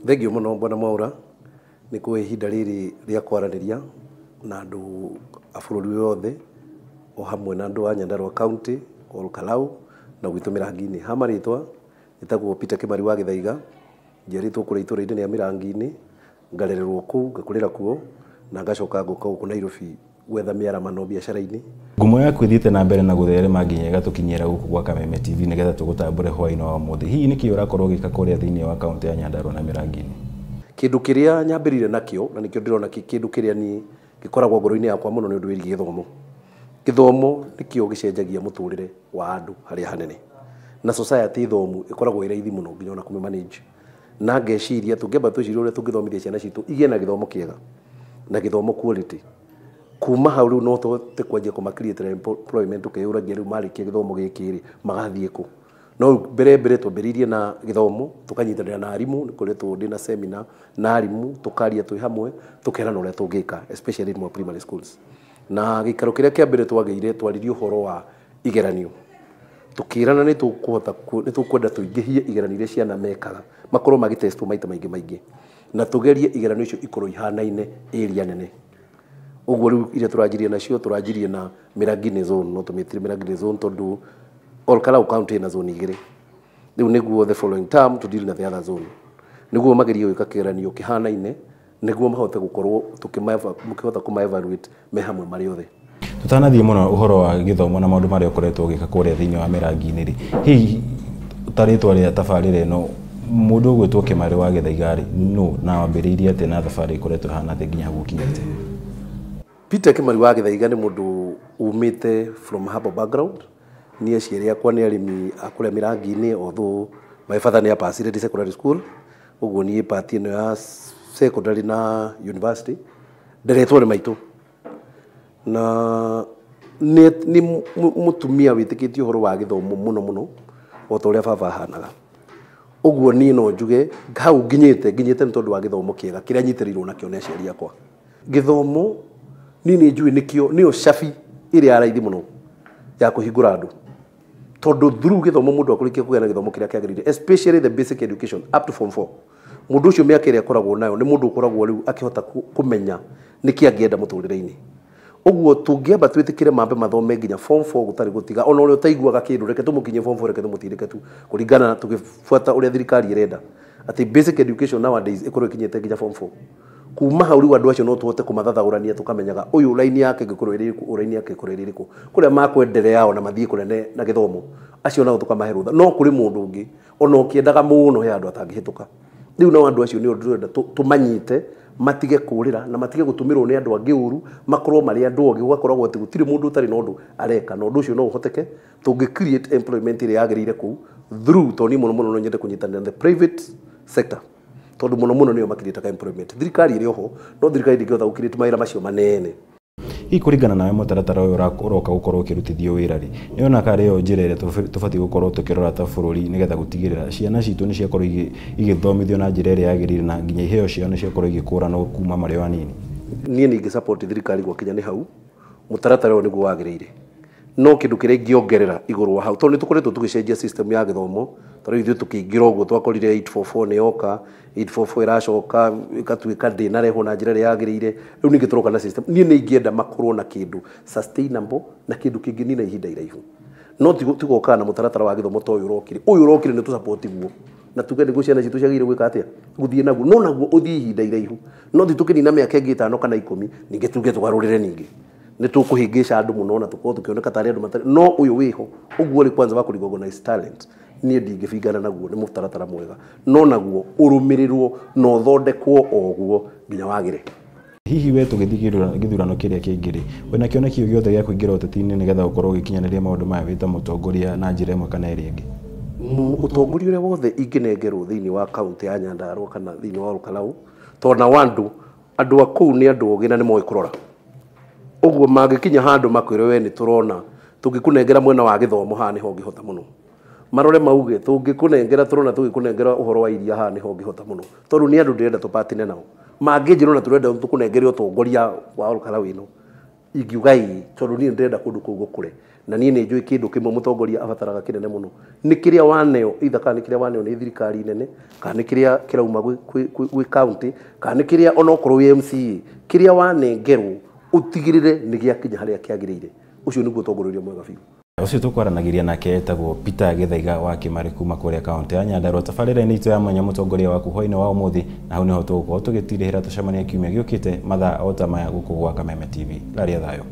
Thengio muno Bwana Mwaura nĩ kuhe ihinda rĩrĩ rĩa kwaranĩria na andũ a bũrũri wothe o hamwe na andũ a Nyandarua County, Ol Kalou na gwitũ Mĩrangi-inĩ. Ha marĩtwa njĩtagwo Peter Kimari wa Gĩthaiga, njiarĩtwo kũrĩa itũũra-inĩ rĩa Mĩrangi-inĩ, ngarererwo kũu, ngakũrĩra kuo na ngacoka ngũka gũkũ Nairobi gwetha mĩaramano biacara-inĩ. Ngumo yaku ĩthiĩte na mbere na gũtherema nginya ĩgatũkinyĩra gũkũ gwa Kameme TV nĩgetha tũgũtambũre hwaĩ-inĩ wa ũmũthĩ. Hihi nĩkĩ ũrakorwo ũgĩka kũrĩa thĩinĩ wa kaunti ya Nyandarua na Mĩrangi-inĩ? Kĩndũ kĩrĩa nyambĩrĩire nakĩo na nĩkĩo ndĩrona kĩndũ kĩrĩa niĩ gĩkoragwo ngoro-inĩ yakwa mũno nĩ ũndũ wĩgiĩ gĩthomo. Gĩthomo nĩkĩo gĩcenjagia mũtũrĩre wa andũ harĩa hanene, na society thomu ĩkoragwo ĩ raithi mũno nginya ona kũmĩmanage. Na ngeciria tũngĩamba twĩcirie ũrĩa tũngĩthomithia ciana citũ igĩe na gĩthomo kĩega na gĩthomo quality. Kuma hau rĩu no tũhote kwanjia kũma-create employment, tũkeyũragia rĩu marĩkia gĩthomo gĩkĩ magathiĩ kũ. No mbere twambĩrĩirie na gĩthomo, tũkanyitanĩra na arimũ, nĩ koretwo ndĩ na seminar na arimũ, tũkaria twĩ hamwe, tũkerana ũrĩa tũngĩka especially in primary schools. Na gĩikaro kĩrĩa kĩa mbere twagĩire twaririe ũhoro wa igeranio. Tũkĩrana nĩ tũkwenda tũingĩhie igeranio iria ciana mekaga, makorwo magĩtestwo maita maingĩ na tũgerie igeranio icio ikorwo ihanaine area nene. Ũguo rĩu iria tũranjirie nacio tũranjirie na Mĩrangi-inĩ zone, no tũmĩtire Mĩrangi-inĩ zone tondũ Ol Kalou county na zone igĩrĩ. Rĩu nĩguo the following term to deal na the other zone. Nĩguo magerie gwĩka kĩgeranio kĩhanaine nĩguo mahote gũkorwo mũkĩhota kũma-evaluate me hamwe marĩ othe. Tũtanathiĩ mũno ũhoro wa gĩthomo na maũndũ marĩa ũkoretwo ũgĩka kũrĩa thĩinĩ wa Mĩrangi-inĩ rĩ, hihi tarĩtwa rĩa tabarĩra ĩno mũndũ ũgwĩtwo Kimari wa Gĩthaiga rĩ, no na wambĩrĩirie atĩ na thabarĩ ĩkoretwo ĩhana atĩ nginya gũkinyĩte? Peter Kimari wa Gĩthaiga nĩ mũndũ umĩte from humble background. Niĩ aciari akwa nĩ arĩmi a kũrĩa Mĩrangi-inĩ, although my father nĩ apacire secondary school. Ũguo niĩ part ĩno ya secondary na university nderetwo nĩ maitũ, na nĩ mũtumia wĩtĩkĩtie ũhoro wa gĩthomo mũno o ta ũrĩa baba ahanaga. Ũguo niĩ no njuge hau nginyĩte nĩ tondũ wa gĩthomo kĩega kĩrĩa nyitĩrĩirwo nakĩo nĩ aciari akwa. Gĩthomo niĩ nĩ njũĩ nĩyo cabi ĩrĩa raithi mũno ya kũhingũra andũ, tondũ through gĩthomo mũndũ akũrĩkia kũgĩa na gĩthomo kĩrĩa kĩagĩrĩire, especially the basic education up to form 4. Mũndũ ũcio mĩaka ĩrĩa akoragwo nayo nĩ mũndũ ũkoragwo rĩu akĩhota kũmenya nĩkĩ angĩenda mũtũrĩre-inĩ. Ũguo tũngĩamba twĩtĩkĩre mambe mathome nginya form 4 gũtarĩ gũtiga, ona ũrĩa ũtaiguaga kĩndũ reke tũmũkinyie form 4, reke tũmũtindĩke tu kũringana na tũgĩbuata ũrĩa thirikari ĩrenda atĩ basic education nowadays ĩkorwo ĩkinyĩte nginya form 4. Kuma hau rĩu andũ acio no tũhote kũmathathaũrania tũkamenyaga ũyũ raini yake ĩngĩkorwo ĩrĩ ĩrĩkũ, raini yake ĩkorwo ĩrĩ ĩrĩkũ, kũrĩa makwenderea ona mathiĩ kũnene na gĩthomo acio nao tũkamahe rũtha. No kũrĩ mũndũ ũngĩ ona ũkĩendaga mũno he andũ atangĩhĩtũka. Rĩu no andũ acio nĩo ndĩrenda tũmanyite, matige kũrĩra na matige gũtũmĩrwo nĩ andũ angĩ ũru, makorwo marĩ andũ ogĩ, gũgakoragwo atĩ gũtirĩ mũndũ ũtarĩ na ũndũ areka, na ũndũ ũcio no ũhoteke tũngĩ create employment ĩrĩa yagĩrĩire kũu through tondũ mũno no nyende kũnyitanĩra na the private sector, tondũ mũno nĩo makirĩtaga employment. Thirikari ĩrĩ oho no thirikari ndĩngĩhota gũkirĩte mawĩra macio manene. Hihi kũringana nawe mũtaratara ũyũ ũroka gũkorwo ũkĩrutithio wĩra rĩ, nĩ wona karĩ yo njĩra ĩrĩa tũbatiĩ gũkorwo tũkĩrora ta bũrũri nĩgetha gũtigĩrĩra ciana citũ nĩ ciakorwo igĩthomithio na njĩra ĩrĩa yagĩrĩire na nginya iheo ciao nĩ ciakorwo igĩkũranwo kuma marĩ o anini? Niĩ ningĩ support thirikari gwakinya nĩ hau, mũtaratara ũyũ nĩguo wagĩrĩire. No kĩndũ kĩrĩa ingĩongerera igũrũ wa hau, tondũ nĩ tũkoretwo tũgĩcenjia system ya gĩthomo, tondũ ithuĩ tũkĩingĩra ũguo twakorire 844 nĩ yoka, 844 ĩracoka ĩgatuĩka ndĩnarehwo na njĩra ĩrĩa yagĩrĩire. Rĩu ningĩ tũroka na system. Niĩ nĩ ingĩenda makorwo na kĩndũ sustainable na kĩndũ kĩngĩnina ihinda iraihu. No tigoka na mũtaratara wa gĩthomo ta ũyũ ũrokire nĩ tũsupport guo na tuge nĩguo ciana citũ ciagĩrĩire gwĩka atĩa, gũthiĩ naguo, no naguo ũthiĩ ihinda iraihu. No tũkĩnina mĩaka ĩngĩ 5 kana 10 ningĩ tuge tũgarũrĩre ningĩ. Nĩ tũkũhĩngĩca andũ mũno na tũkorwo tũkĩoneka tarĩ andũ matarĩ, no ũyũ wĩho ũguo rĩ kwanza wa kũrecognize talent niĩ ndingĩbingana naguo, nĩ mũtaratara mwega, no naguo ũrũmĩrĩrwo na ũthondekwo oguo nginya wagĩre. Hihi we tũgĩthiĩ gĩthurano kĩrĩa kĩngĩ rĩ, wĩna kĩonekio gĩothe gĩa kũingĩra ũteti-inĩ nĩgetha ũkorwo ũgĩkinyanĩria maũndũ maya wĩ ta mũtongoria na njĩra ĩmwe kana ĩrĩa ĩngĩ? Ũtongoria ũrĩa wothe ingĩnengerwo thĩinĩ wa kaunti ya Nyandarua kana thĩinĩ wa Ol Kalou, tondũ na andũ a kũu nĩ andũ ogĩ na nĩ moĩ kũrora. Ũguo mangĩkinya handũ makwĩre we nĩ tũrona tũngĩkũnengera mwena wa gĩthomo haha nĩho ũngĩhota mũno. Marore mauge tũngĩkũnengera tũrona tũgĩkũnengera ũhoro wa iria haha nĩho ũngĩhota mũno, tondũ nĩ andũ ndĩrenda tũpatine nao. Mangĩnjĩrwo na tũrenda tũkũnengere ũtongoria wa Ol Kalou ĩno, ingiuga ĩ, tondũ niĩ ndĩrenda kũndũ kũu gũkũre na niĩ nĩ njũĩ kĩndũ kĩmwe mũtongoria abataraga kĩnene mũno nĩ kĩrĩa waneo either kana nĩ kĩrĩa waneo nĩ thirikari nene kana nĩ kĩrĩa kĩrauma gwĩ county kana nĩ kĩrĩa onokorwo wĩ MCA kĩrĩa wanengerwo ũtigĩrĩre nĩ gĩakinya harĩa kĩagĩrĩire ũcio nĩguo ũtongoria mwega biũ. Ucio tukwaranagĩria nake etagwo Peter Githaiga wa Kĩmarĩ kuma kũrĩa kaunti ya Nyandarua. Tabarĩra-inĩ itũ ya mwanya mũtongoria waku hwaĩ-inĩ wa ũmũthĩ, na hau nĩho tũgũkorwo tũgĩtirĩhĩra tũcemania kiumia gĩũkĩte mathaa o ta maya gũkũ gwa Kameme TV. Laria thayo.